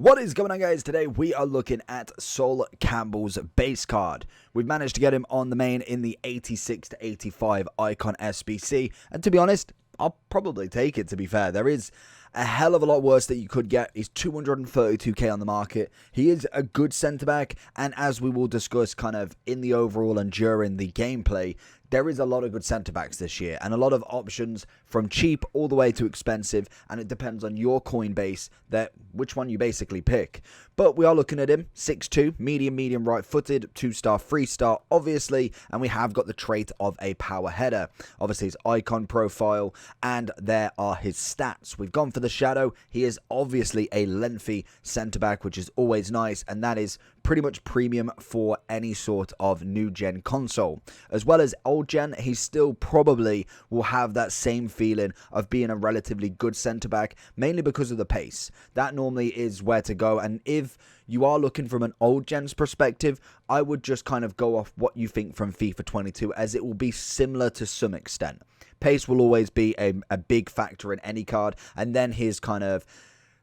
What is going on, guys? Today we are looking at Sol Campbell's base card. We've managed to get him on the main in the 86 to 85 Icon SBC, and to be honest, I'll probably take it. To be fair, there is a hell of a lot worse that you could get. He's 232k on the market. He is a good centre-back, and as we will discuss kind of in the overall and during the gameplay, there is a lot of good centre-backs this year, and a lot of options from cheap all the way to expensive, and it depends on your coin base that which one you basically pick. But we are looking at him, 6'2", medium right-footed, 2-star, 3-star, obviously, and we have got the trait of a power header. Obviously, his icon profile, and there are his stats. We've gone for the shadow. He is obviously a lengthy centre-back, which is always nice, and that is pretty much premium for any sort of new-gen console. As well as old-gen, he still probably will have that same feeling of being a relatively good centre-back, mainly because of the pace. That normally is where to go, and if you are looking from an old-gen's perspective, I would just kind of go off what you think from FIFA 22, as it will be similar to some extent. Pace will always be a big factor in any card, and then his kind of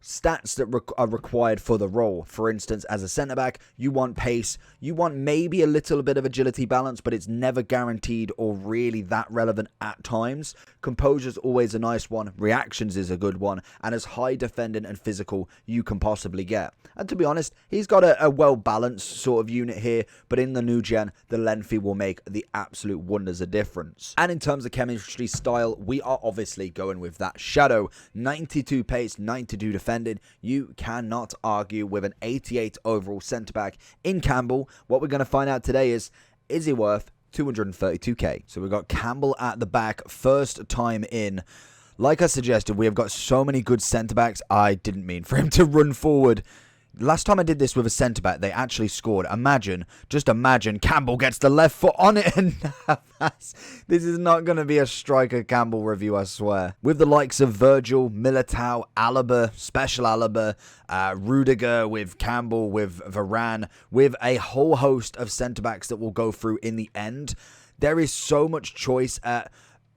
stats that are required for the role. For instance, as a centre-back, you want pace, you want maybe a little bit of agility balance, but it's never guaranteed or really that relevant at times. Composure's always a nice one, reactions is a good one, and as high defending and physical you can possibly get. And to be honest, he's got a well-balanced sort of unit here, but in the new gen, the lengthy will make the absolute wonders of difference. And in terms of chemistry style, we are obviously going with that shadow. 92 pace, 92 defense. You cannot argue with an 88 overall centre-back in Campbell. What we're going to find out today is he worth 232k? So we've got Campbell at the back, first time in. Like I suggested, we have got so many good centre-backs. I didn't mean for him to run forward. Last time I did this with a centre-back, they actually scored. Just imagine, Campbell gets the left foot on it, and this is not going to be a striker Campbell review, I swear. With the likes of Virgil, Militao, Alaba, Special Alaba, Rudiger, with Campbell, with Varane, with a whole host of centre-backs that we'll go through in the end, there is so much choice at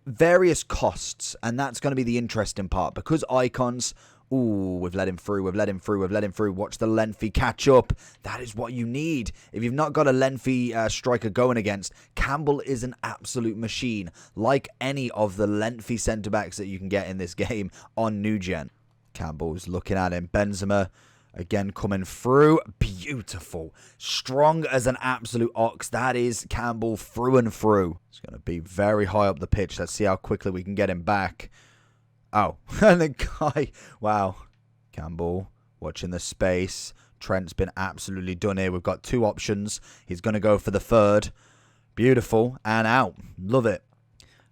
various costs, and that's going to be the interesting part, because icons... Ooh, we've let him through. Watch the lengthy catch up. That is what you need. If you've not got a lengthy striker going against, Campbell is an absolute machine, like any of the lengthy centre-backs that you can get in this game on new gen. Campbell's looking at him. Benzema, again, coming through. Beautiful. Strong as an absolute ox. That is Campbell through and through. It's going to be very high up the pitch. Let's see how quickly we can get him back. Oh, and the guy, wow. Campbell watching the space. Trent's been absolutely done here. We've got two options. He's going to go for the third. Beautiful. And out. Love it.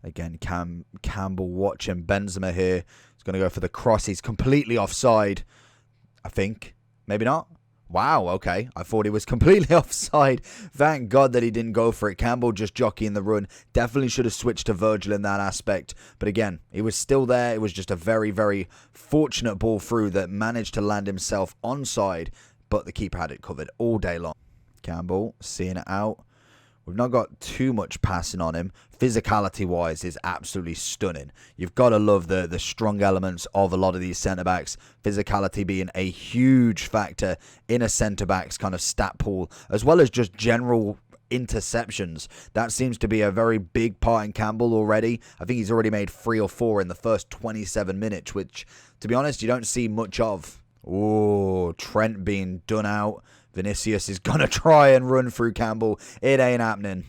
Again, Campbell watching Benzema here. He's going to go for the cross. He's completely offside, I think. Maybe not. Wow, okay. I thought he was completely offside. Thank God that he didn't go for it. Campbell just jockeying the run. Definitely should have switched to Virgil in that aspect. But again, he was still there. It was just a very, very fortunate ball through that managed to land himself onside. But the keeper had it covered all day long. Campbell seeing it out. We've not got too much passing on him. Physicality-wise is absolutely stunning. You've got to love the strong elements of a lot of these centre-backs. Physicality being a huge factor in a centre-back's kind of stat pool, as well as just general interceptions. That seems to be a very big part in Campbell already. I think he's already made 3 or 4 in the first 27 minutes, which, to be honest, you don't see much of. Oh, Trent being done out. Vinicius is going to try and run through Campbell. It ain't happening.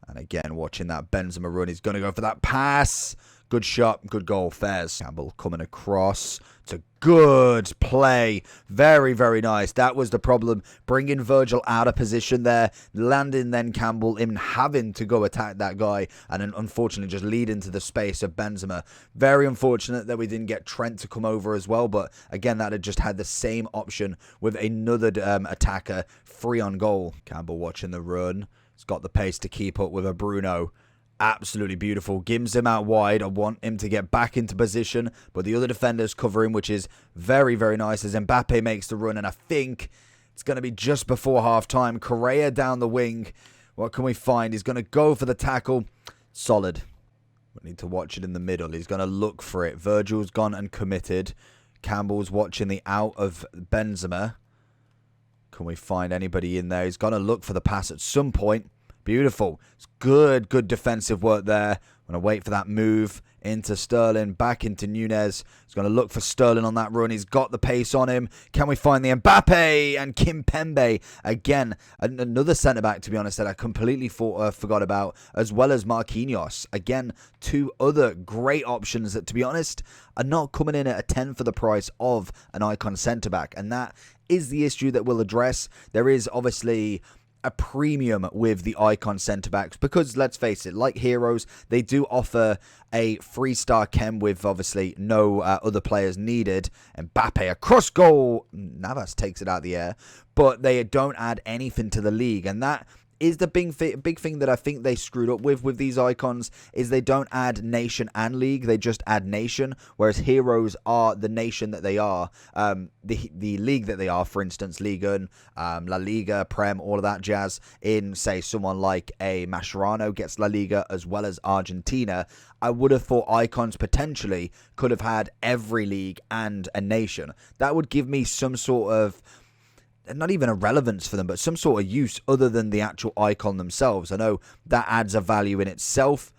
And again, watching that Benzema run. He's going to go for that pass. Good shot. Good goal. Fairs. Campbell coming across. It's a good play. Very, very nice. That was the problem. Bringing Virgil out of position there. Landing then Campbell in having to go attack that guy. And then unfortunately just lead into the space of Benzema. Very unfortunate that we didn't get Trent to come over as well. But again, that had just had the same option with another attacker free on goal. Campbell watching the run. He's got the pace to keep up with a Bruno. Absolutely beautiful. Gives him out wide. I want him to get back into position, but the other defenders cover him, which is very, very nice as Mbappe makes the run, and I think it's going to be just before half-time. Correa down the wing. What can we find? He's going to go for the tackle. Solid. We need to watch it in the middle. He's going to look for it. Virgil's gone and committed. Campbell's watching the out of Benzema. Can we find anybody in there? He's going to look for the pass at some point. Beautiful. It's good defensive work there. I'm going to wait for that move into Sterling, back into Nunez. He's going to look for Sterling on that run. He's got the pace on him. Can we find the Mbappe and Kimpembe? Again, another centre-back, to be honest, that I completely forgot about, as well as Marquinhos. Again, two other great options that, to be honest, are not coming in at a 10 for the price of an icon centre-back. And that is the issue that we'll address. There is obviously a premium with the icon centre-backs because, let's face it, like Heroes, they do offer a 3-star chem with obviously no other players needed. Mbappe, a cross goal. Navas takes it out of the air, but they don't add anything to the league, and that is the big thing that I think they screwed up with these icons, is they don't add nation and league, they just add nation, whereas Heroes are the nation that they are, the league that they are, for instance, Liga, La Liga, Prem, all of that jazz. In, say, someone like a Mascherano gets La Liga as well as Argentina, I would have thought icons potentially could have had every league and a nation. That would give me some sort of, not even a relevance for them, but some sort of use other than the actual icon themselves. I know that adds a value in itself,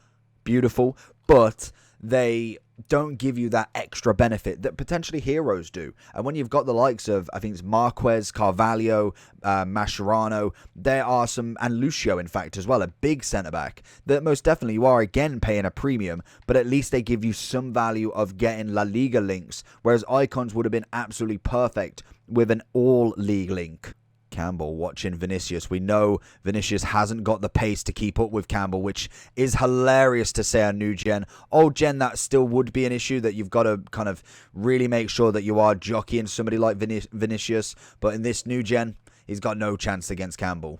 beautiful, but they don't give you that extra benefit that potentially Heroes do. And when you've got the likes of, I think it's Marquez, Carvalho, Mascherano, there are some, and Lucio, in fact, as well, a big centre-back, that most definitely you are again paying a premium, but at least they give you some value of getting La Liga links, whereas icons would have been absolutely perfect with an all-league link. Campbell watching Vinicius. We know Vinicius hasn't got the pace to keep up with Campbell, which is hilarious to say on new gen. Old gen, that still would be an issue, that you've got to kind of really make sure that you are jockeying somebody like Vinicius. But in this new gen, he's got no chance against Campbell.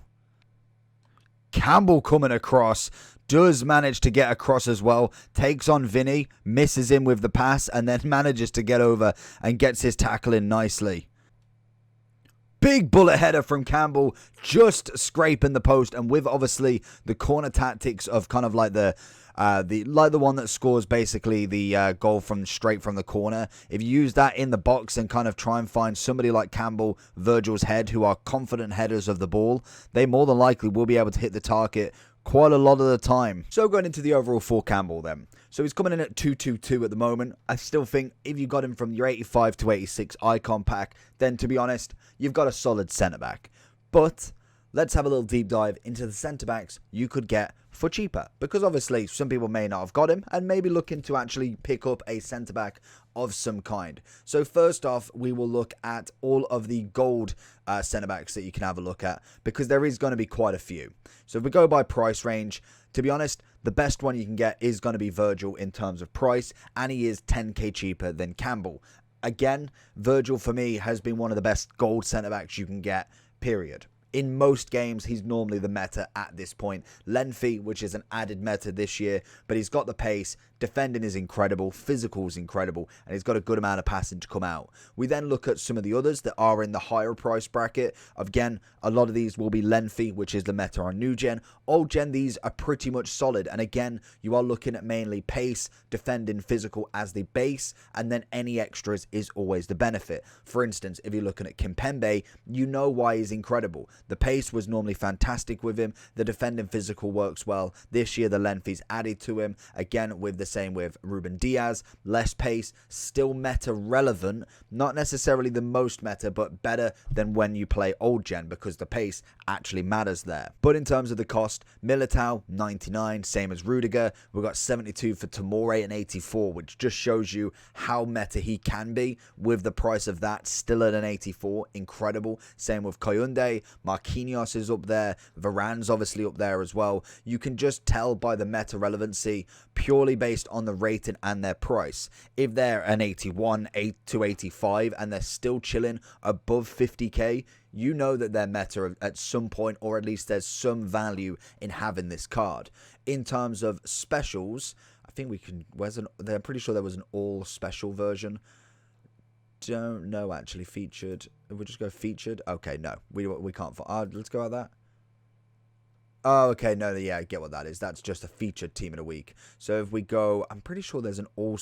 Campbell coming across, does manage to get across as well, takes on Vinny, misses him with the pass, and then manages to get over and gets his tackle in nicely. Big bullet header from Campbell, just scraping the post, and with obviously the corner tactics of kind of like the one that scores basically the goal from straight from the corner. If you use that in the box and kind of try and find somebody like Campbell, Virgil's head, who are confident headers of the ball, they more than likely will be able to hit the target quite a lot of the time. So going into the overall for Campbell then. So he's coming in at 222 at the moment. I still think if you got him from your 85 to 86 icon pack, then to be honest, you've got a solid centre-back. But let's have a little deep dive into the centre-backs you could get for cheaper. Because obviously some people may not have got him and maybe looking to actually pick up a centre-back of some kind. So first off, we will look at all of the gold centre-backs that you can have a look at, because there is going to be quite a few. So if we go by price range, to be honest, the best one you can get is going to be Virgil in terms of price, and he is 10k cheaper than Campbell. Again, Virgil for me has been one of the best gold centre-backs you can get, period. In most games, he's normally the meta at this point. Lengthy, which is an added meta this year, but he's got the pace, defending is incredible, physical is incredible, and he's got a good amount of passing to come out. We then look at some of the others that are in the higher price bracket. Again, a lot of these will be lengthy, which is the meta on new gen. Old gen, these are pretty much solid, and again, you are looking at mainly pace, defending, physical as the base, and then any extras is always the benefit. For instance, if you're looking at Kimpembe, you know why he's incredible. The pace was normally fantastic with him. The defending physical works well. This year, the length is added to him. Again, with the same with Ruben Diaz. Less pace, still meta relevant. Not necessarily the most meta, but better than when you play old gen, because the pace actually matters there. But in terms of the cost, Militao, 99, same as Rudiger. We've got 72 for Tomori and 84, which just shows you how meta he can be. With the price of that, still at an 84, incredible. Same with Koyunde. Marquinhos is up there. Varane's obviously up there as well. You can just tell by the meta relevancy purely based on the rating and their price. If they're an 81, 8 to 85 and they're still chilling above 50k, you know that they're meta at some point, or at least there's some value in having this card. In terms of specials, I think we can, I'm pretty sure there was an all special version. Don't know actually. Featured, if we just go featured, okay, no, we can't. Let's go at that. Oh, okay. No, yeah, I get what that is. That's just a featured team of the week. So if we go, I'm pretty sure there's an all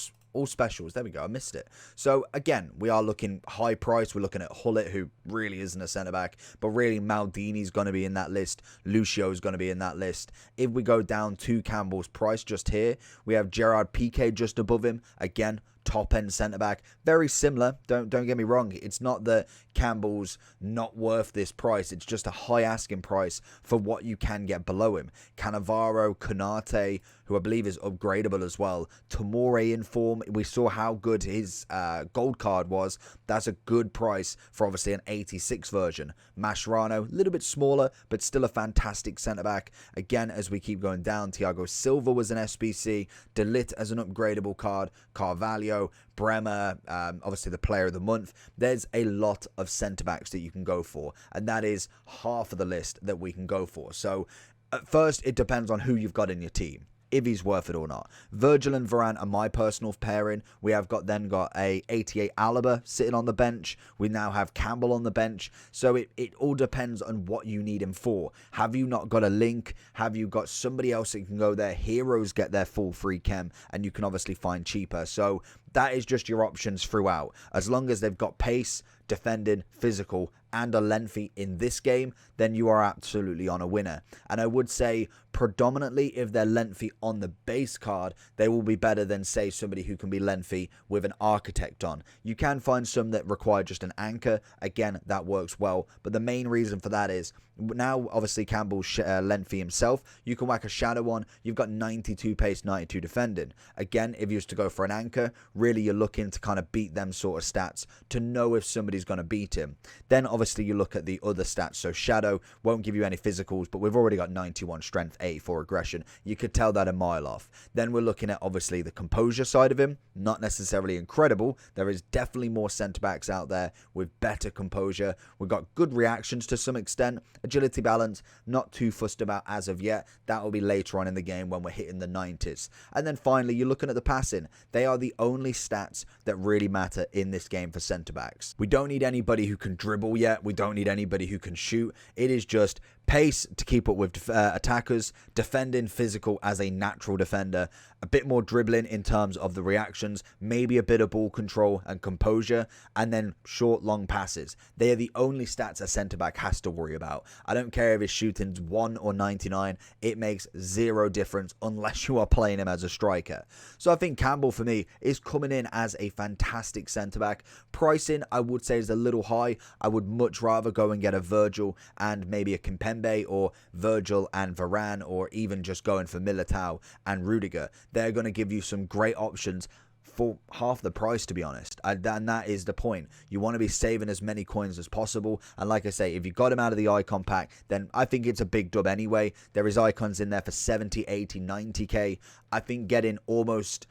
specials. There we go. I missed it. So again, we are looking high price. We're looking at Hullet, who really isn't a centre back, but really Maldini's going to be in that list. Lucio's going to be in that list. If we go down to Campbell's price just here, we have Gerard Piqué just above him. Again, top end centre back, very similar. Don't get me wrong. It's not that Campbell's not worth this price. It's just a high asking price for what you can get below him. Cannavaro, Konate, who I believe is upgradable as well. Tomori in form. We saw how good his gold card was. That's a good price for obviously an 86 version. Mascherano, a little bit smaller, but still a fantastic centre back. Again, as we keep going down, Thiago Silva was an SBC. De Ligt as an upgradable card. Carvalho, Bremer, obviously the player of the month. There's a lot of centre backs that you can go for, and that is half of the list that we can go for. So at first, it depends on who you've got in your team, if he's worth it or not. Virgil and Varane are my personal pairing. We have got a 88 Alaba sitting on the bench. We now have Campbell on the bench. So it all depends on what you need him for. Have you not got a link? Have you got somebody else that can go there? Heroes get their full free chem, and you can obviously find cheaper. So that is just your options throughout. As long as they've got pace, defending, physical, and are lengthy in this game, then you are absolutely on a winner. And I would say predominantly if they're lengthy on the base card, they will be better than, say, somebody who can be lengthy with an architect on. You can find some that require just an anchor. Again, that works well. But the main reason for that is now, obviously, Campbell's lengthy himself. You can whack a shadow on. You've got 92 pace, 92 defending. Again, if you used to go for an anchor, really you're looking to kind of beat them sort of stats to know if somebody's going to beat him. Then, obviously, you look at the other stats. So shadow won't give you any physicals, but we've already got 91 strength, 84 aggression. You could tell that a mile off. Then we're looking at, obviously, the composure side of him. Not necessarily incredible. There is definitely more centre-backs out there with better composure. We've got good reactions to some extent. Agility balance, not too fussed about as of yet. That will be later on in the game when we're hitting the 90s. And then finally, you're looking at the passing. They are the only stats that really matter in this game for centre-backs. We don't need anybody who can dribble yet. We don't need anybody who can shoot. It is just pace to keep up with attackers, defending physical as a natural defender, a bit more dribbling in terms of the reactions, maybe a bit of ball control and composure, and then short, long passes. They are the only stats a centre-back has to worry about. I don't care if his shooting's 1 or 99. It makes zero difference unless you are playing him as a striker. So I think Campbell, for me, is coming in as a fantastic centre-back. Pricing, I would say, is a little high. I would much rather go and get a Virgil and maybe a Campbell, or Virgil and Varane, or even just going for Militao and Rudiger. They're going to give you some great options for half the price, to be honest. And that is the point. You want to be saving as many coins as possible. And like I say, if you got him out of the icon pack, then I think it's a big dub anyway. There is icons in there for 70, 80, 90k. I think getting almost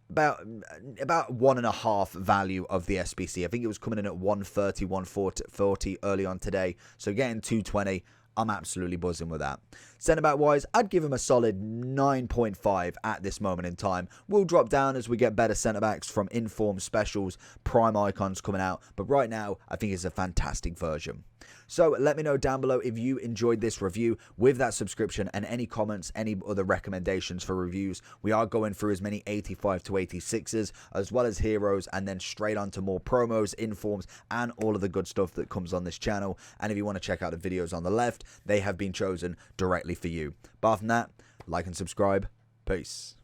about 1.5 value of the SBC. I think it was coming in at 130, 140 early on today. So getting 220, I'm absolutely buzzing with that. Centre-back wise, I'd give him a solid 9.5 at this moment in time. We'll drop down as we get better centre-backs from inform specials, prime icons coming out. But right now, I think it's a fantastic version. So let me know down below if you enjoyed this review with that subscription, and any comments, any other recommendations for reviews. We are going through as many 85 to 86s as well as heroes, and then straight on to more promos, informs, and all of the good stuff that comes on this channel. And if you want to check out the videos on the left, they have been chosen directly for you. Apart from that, like and subscribe. Peace.